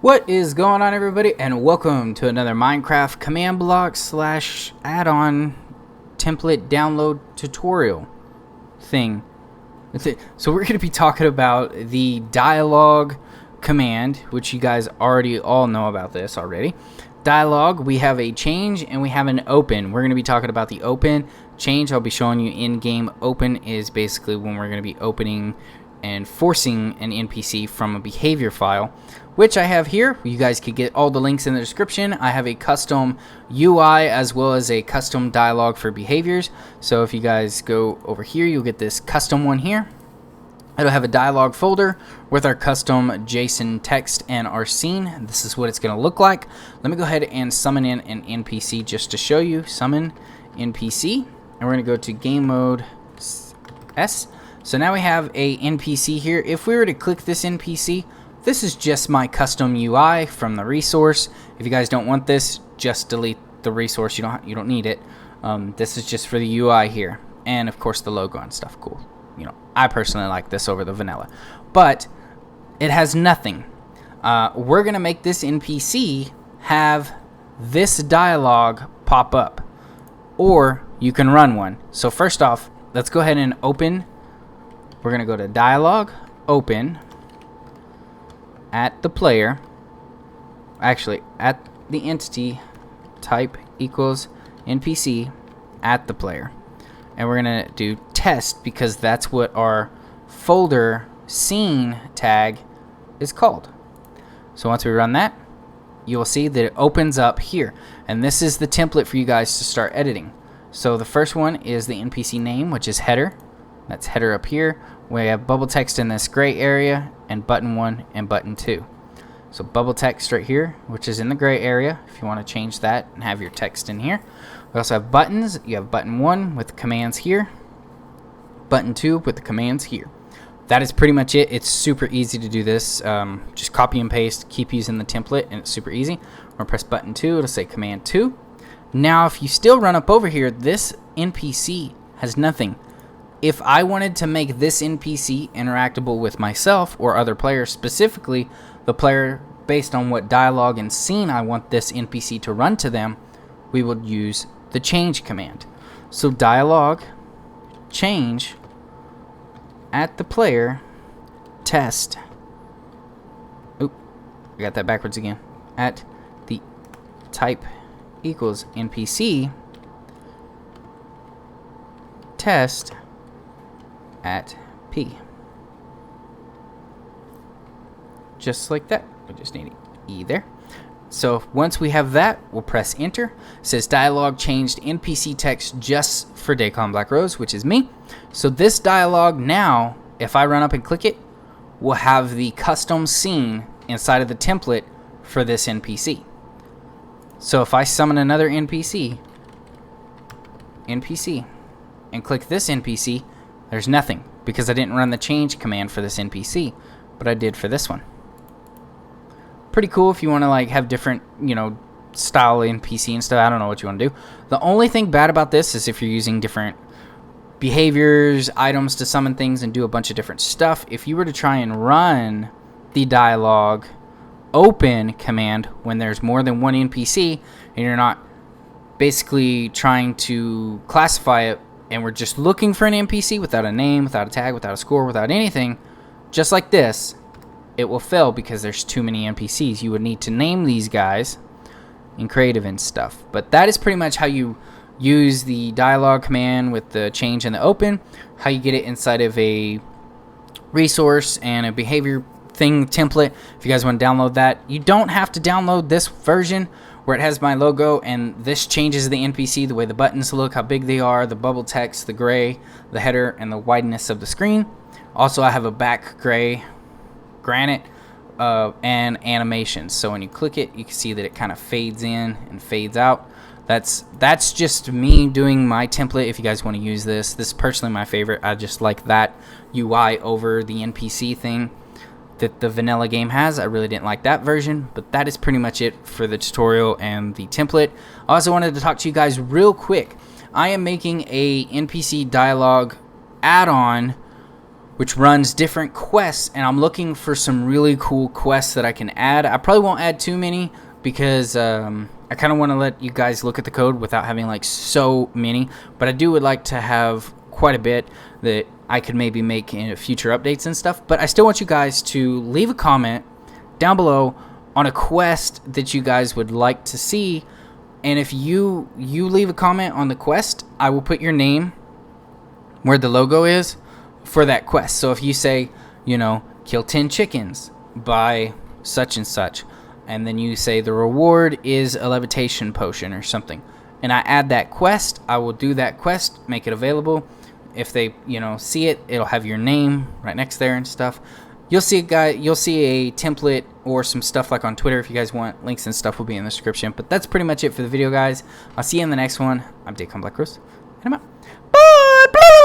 What is going on, everybody, and welcome to another Minecraft command block slash add-on template download tutorial thing. So we're going to be talking about the dialogue command, which you guys already all know about this already. Dialogue, we have a change and we have an open. We're going to be talking about the open. Change, I'll be showing you in-game. Open is basically when we're going to be opening and forcing an NPC from a behavior file, which I have here. You guys could get all the links in the description. I have a custom UI as well as a custom dialogue for behaviors. So if you guys go over here, you'll get this custom one here. It'll have a dialogue folder with our custom JSON text and our scene. This is what it's going to look like. Let me go ahead and summon in an NPC just to show you. Summon NPC, and we're going to go to game mode S. So now we have a NPC here. If we were to click this NPC, this is just my custom UI from the resource. If you guys don't want this, just delete the resource. You don't need it. This is just for the UI here, and of course the logo and stuff. Cool. You know, I personally like this over the vanilla, but it has nothing. We're gonna make this NPC have this dialogue pop up, or you can run one. So first off, let's go ahead and open. We're going to go to dialogue, open, at the player, actually at the entity type equals NPC at the player. And we're going to do test because that's what our folder scene tag is called. So once we run that, you will see that it opens up here. And this is the template for you guys to start editing. So the first one is the NPC name, which is header. That's header up here. We have bubble text in this gray area, and button 1 and button 2. So bubble text right here, which is in the gray area, if you want to change that and have your text in here. We also have buttons. You have button 1 with the commands here, button 2 with the commands here. That is pretty much it. It's super easy to do this. Just copy and paste, keep using the template, and it's super easy. We're going to press button 2. It'll say command 2. Now, if you still run up over here, this NPC has nothing. If I wanted to make this NPC interactable with myself or other players, specifically the player based on what dialogue and scene I want this NPC to run to them, we would use the change command. So dialogue change at the player test. Oop, I got that backwards again. At the type equals NPC test at P. Just like that. We just need an E there. So once we have that, we'll press enter. It says dialogue changed NPC text just for DAKONBLACKROSE, which is me. So this dialogue now, if I run up and click it, will have the custom scene inside of the template for this NPC. So if I summon another NPC, and click this NPC, there's nothing because I didn't run the change command for this NPC, but I did for this one. Pretty cool if you want to like have different, style NPC and stuff. I don't know what you want to do. The only thing bad about this is if you're using different behaviors, items to summon things and do a bunch of different stuff. If you were to try and run the dialogue open command when there's more than one NPC and you're not basically trying to classify it, and we're just looking for an NPC without a name, without a tag, without a score, without anything, just like this, it will fail because there's too many NPCs. You would need to name these guys in creative and stuff. But that is pretty much how you use the dialogue command with the change and the open, how you get it inside of a resource and a behavior thing template. If you guys want to download that, you don't have to download this version where it has my logo and this changes the NPC, the way the buttons look, how big they are, the bubble text, the gray, the header, and the wideness of the screen. Also, I have a back gray granite and animations. So when you click it, you can see that it kind of fades in and fades out. That's just me doing my template. If you guys want to use this is personally my favorite. I just like that UI over the NPC thing that the vanilla game has. I really didn't like that version, but that is pretty much it for the tutorial and the template. I also wanted to talk to you guys real quick. I am making a NPC dialogue add-on which runs different quests, and I'm looking for some really cool quests that I can add. I probably won't add too many because I kind of want to let you guys look at the code without having like so many, but I would like to have quite a bit that I could maybe make in future updates and stuff. But I still want you guys to leave a comment down below on a quest that you guys would like to see, and if you leave a comment on the quest, I will put your name where the logo is for that quest. So if you say, you know, kill 10 chickens by such and such, and then you say the reward is a levitation potion or something, and I add that quest, I will do that quest, make it available. If they, you know, see it, it'll have your name right next there and stuff. You'll see a template or some stuff like on Twitter if you guys want. Links and stuff will be in the description. But that's pretty much it for the video, guys. I'll see you in the next one. I'm DAKONBLACKROSE, and I'm out. Bye!